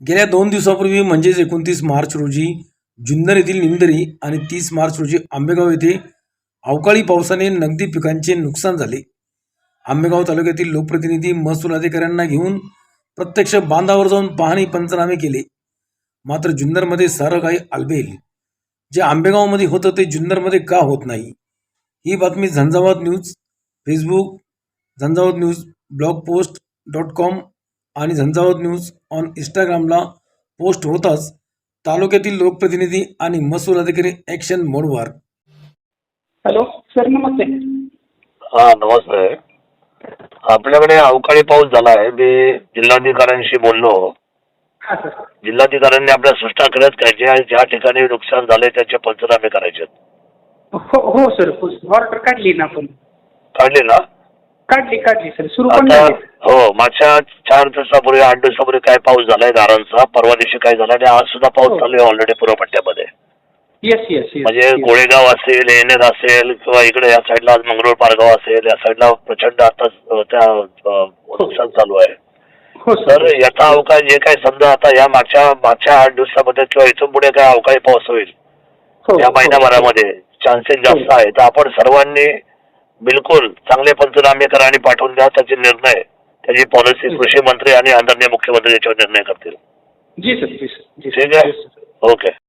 गेल्या 2 दिवसापूर्वी म्हणजेच 29 मार्च रोजी जुन्नर येथील निमदरी आणि 30 मार्च रोजी आंबेगाव येथे अवकाळी पावसाने नगदी पिकांचे नुकसान झाले. आंबेगाव तालुक्यातील लोकप्रतिनिधी महसूल अधिकाऱ्यांना घेऊन प्रत्यक्ष बांधावर जाऊन पाहणी पंचनामे केले. मात्र जुन्नरमध्ये सारं काही आलबेल. जे आंबेगावमध्ये होतं ते जुन्नरमध्ये का होत नाही? ही बातमी झंझावात न्यूज फेसबुक, झंझावात न्यूज blogpost.com आणि झंझावात न्यूज ऑन इंस्टाग्रामला पोस्ट होताच तालुक्यातील लोकप्रतिनिधी आणि महसूल अधिकारी ॲक्शन मोडवर. हॅलो सर, नमस्ते. हा नमस्ते. आपल्याकडे अवकाळी पाऊस झाला आहे. मी जिल्हाधिकाऱ्यांशी बोललो. हा सर. जिल्हाधिकाऱ्यांनी आपल्या सूचना केल्यात काय ज्या ठिकाणी नुकसान झाले त्याचे पंचनामे करायचे. हो हो सर, ऑर्डर काढली ना आपण. काढले ना? काढली सर, सुरू पण आता झाली. हो, मागच्या 4 दिवसापूर्वी 8 दिवसापूर्वी काय पाऊस झालाय दारांचा, परवा दिवशी काय झाला आणि आज सुद्धा पाऊस चालू आहे ऑलरेडी पूर्व पट्ट्यामध्ये. येस म्हणजे गोळेगाव असेल, एनेर असेल किंवा इकडे या साईडला मंगरुळ पारगाव असेल, या साईडला प्रचंड आता त्या नुकसान चालू आहे. हो तर याचा अवकाश जे काय समजा आता या मागच्या 8 दिवसामध्ये किंवा इथून पुढे काय अवकाळी पाऊस होईल या महिन्याभरामध्ये चान्सेस जास्त आहे. तर आपण सर्वांनी बिलकुल चांगले पंचनामे करा आणि पाठवून द्या. त्याचे निर्णय, त्याची पॉलिसी कृषी मंत्री आणि आदरणीय मुख्यमंत्री याच्यावर निर्णय करतील. जी सर. ठीक आहे, ओके.